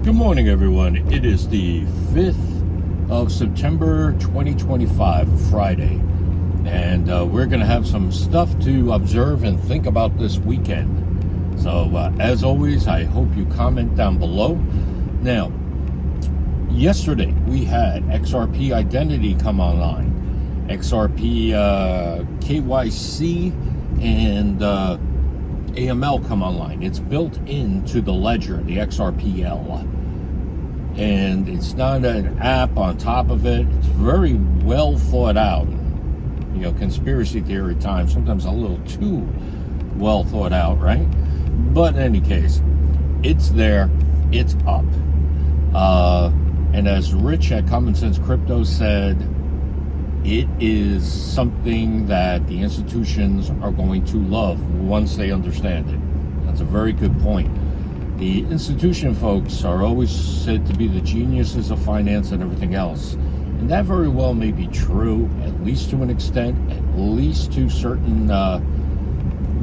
Good morning, everyone. It is the 5th of September 2025, Friday, and we're going to have some stuff to observe and think about this weekend. So, as always, I hope you comment down below. Now, yesterday we had Xrp Identity come online, Xrp KYC, and AML come online. It's built into the ledger, the Xrpl. And it's not an app on top of it. It's very well thought out. You know, conspiracy theory time, sometimes a little too well thought out, right? But in any case, it's there, it's up. And as Rich at Common Sense Crypto said, it is something that the institutions are going to love once they understand it. That's a very good point. The institution folks are always said to be the geniuses of finance and everything else. And that very well may be true, at least to an extent, at least to certain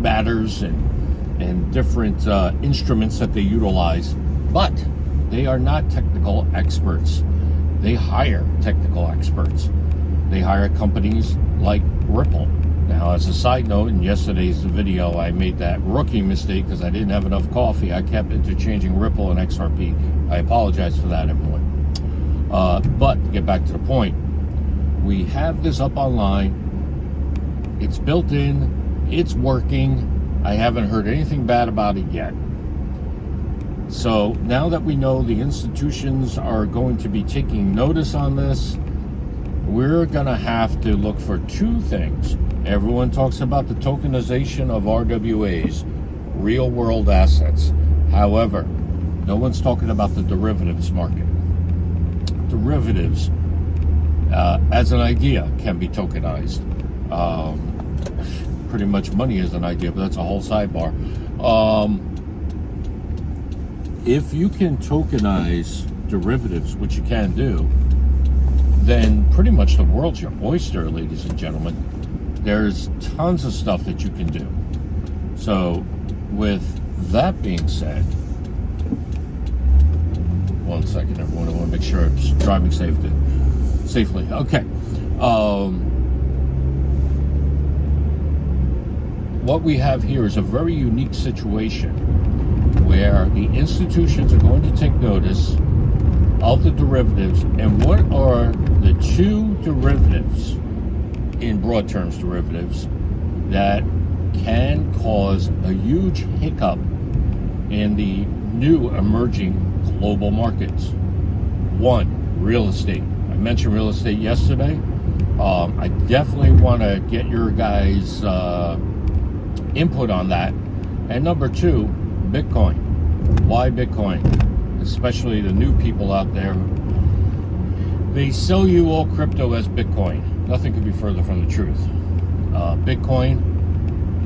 matters and different instruments that they utilize. But they are not technical experts. They hire technical experts. They hire companies like Xrpl. Now, as a side note, in yesterday's video, I made that rookie mistake because I didn't have enough coffee. I kept interchanging Xrpl and Xrp. I apologize for that, everyone. But to get back to the point, we have this up online. It's built in. It's working. I haven't heard anything bad about it yet. So now that we know the institutions are going to be taking notice on this, we're going to have to look for two things. Everyone talks about the tokenization of RWAs, real world assets. However, no one's talking about the derivatives market. Derivatives, as an idea, can be tokenized. Pretty much money is an idea, but that's a whole sidebar. If you can tokenize derivatives, which you can do, then pretty much the world's your oyster, ladies and gentlemen. There's tons of stuff that you can do. So, with that being said, one second, everyone. I want to make sure I'm driving safely. Okay. What we have here is a very unique situation where the institutions are going to take notice of the derivatives. And what are the two derivatives, in broad terms derivatives, that can cause a huge hiccup in the new emerging global markets? One, real estate. I mentioned real estate yesterday. I definitely want to get your guys' input on that. And number two, Bitcoin. Why Bitcoin? Especially the new people out there. They sell you all crypto as Bitcoin. Nothing could be further from the truth. Bitcoin,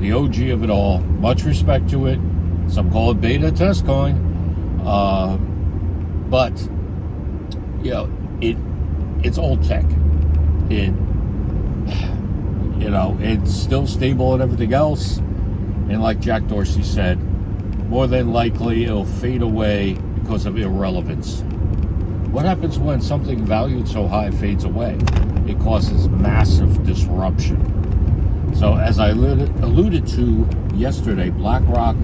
the OG of it all. Much respect to it. Some call it beta test coin. But, you know, it's old tech. It's still stable and everything else. And like Jack Dorsey said, more than likely it'll fade away because of irrelevance. What happens when something valued so high fades away? It causes massive disruption. So as I alluded to yesterday, BlackRock,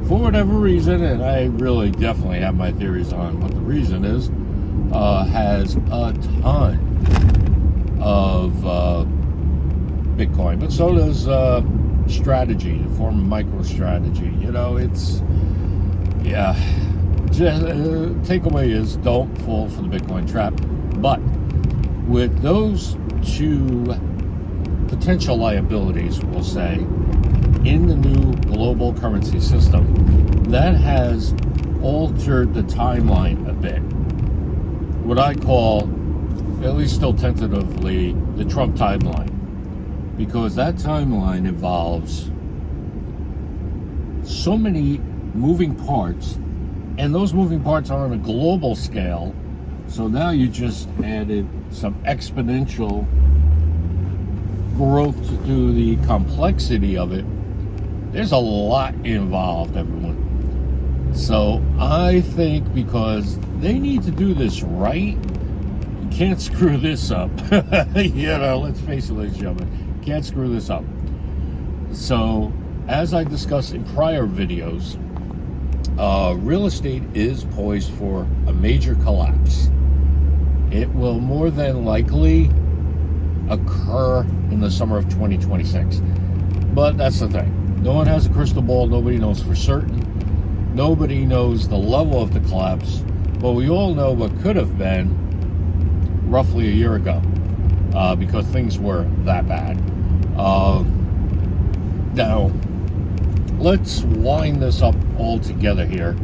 for whatever reason, and I really definitely have my theories on what the reason is, has a ton of Bitcoin, but so does Strategy, the form of MicroStrategy. Takeaway is don't fall for the Bitcoin trap. But with those two potential liabilities, we'll say, in the new global currency system, that has altered the timeline a bit. What I call, at least still tentatively, the Trump timeline. Because that timeline involves so many moving parts, and those moving parts are on a global scale. So now you just added some exponential growth to the complexity of it. There's a lot involved, everyone. So I think because they need to do this right, you can't screw this up. Let's face it, ladies and gentlemen, can't screw this up. So, as I discussed in prior videos, real estate is poised for a major collapse. It will more than likely occur in the summer of 2026. But that's the thing. No one has a crystal ball. Nobody knows for certain. Nobody knows the level of the collapse. But we all know what could have been roughly a year ago, because things were that bad. Now, let's wind this up all together here.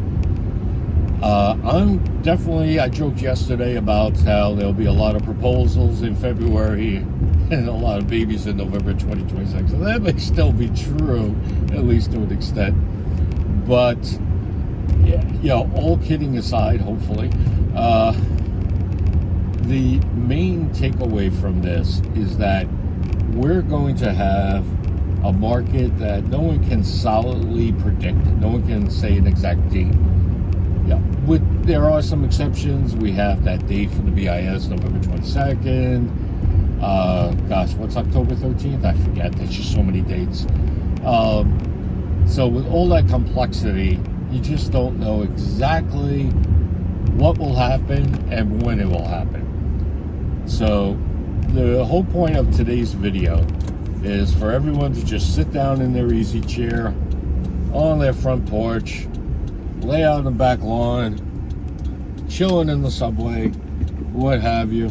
I joked yesterday about how there'll be a lot of proposals in February and a lot of babies in November 2026. So that may still be true, at least to an extent. But, yeah, all kidding aside, hopefully, the main takeaway from this is that we're going to have a market that no one can solidly predict. No one can say an exact date. Yeah, there are some exceptions. We have that date from the BIS, November 22nd. What's October 13th? I forget. There's just so many dates. So with all that complexity, you just don't know exactly what will happen and when it will happen. So the whole point of today's video is for everyone to just sit down in their easy chair on their front porch, lay out on the back lawn, chilling in the subway, what have you,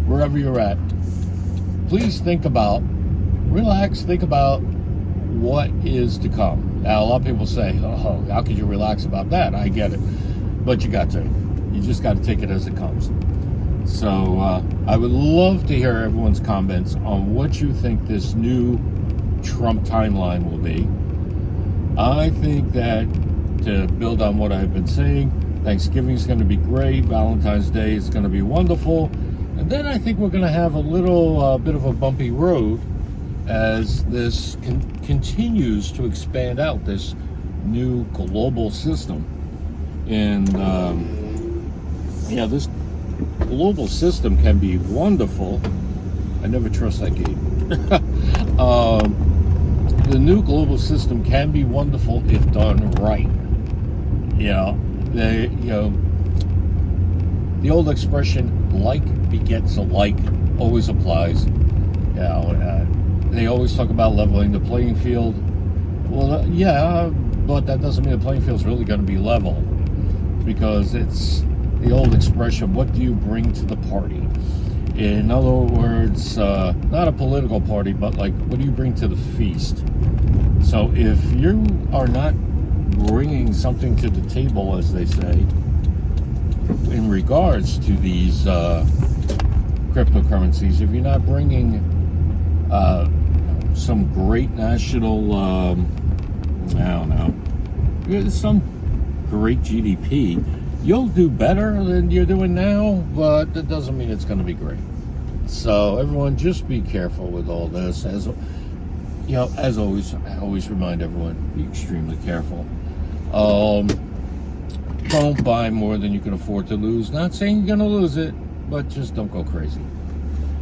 wherever you're at. Please relax, think about what is to come. Now, a lot of people say, oh, how could you relax about that? I get it. But you got to. You just got to take it as it comes. So I would love to hear everyone's comments on what you think this new Trump timeline will be. I think that, to build on what I've been saying, Thanksgiving is going to be great. Valentine's Day is going to be wonderful. And then I think we're going to have a little bit of a bumpy road as this continues to expand out, this new global system. And, this global system can be wonderful. I never trust that gate. The new global system can be wonderful if done right. The old expression, like begets a like, always applies. They always talk about leveling the playing field. Well, but that doesn't mean the playing field is really going to be level, because it's the old expression, what do you bring to the party? In other words, not a political party, but like, what do you bring to the feast? So if you are not bringing something to the table, as they say, in regards to these cryptocurrencies, if you're not bringing some great national, some great GDP, you'll do better than you're doing now, but that doesn't mean it's going to be great. So everyone, just be careful with all this. As always, I always remind everyone, be extremely careful. Don't buy more than you can afford to lose. Not saying you're going to lose it, but just don't go crazy.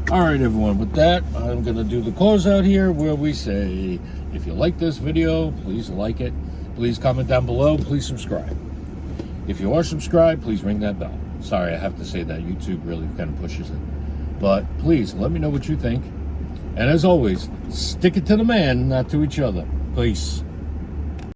All right, everyone, with that, I'm going to do the closeout here, where we say, if you like this video, please like it. Please comment down below. Please subscribe. If you are subscribed, please ring that bell. Sorry, I have to say that. YouTube really kind of pushes it. But please, let me know what you think. And as always, stick it to the man, not to each other. Peace.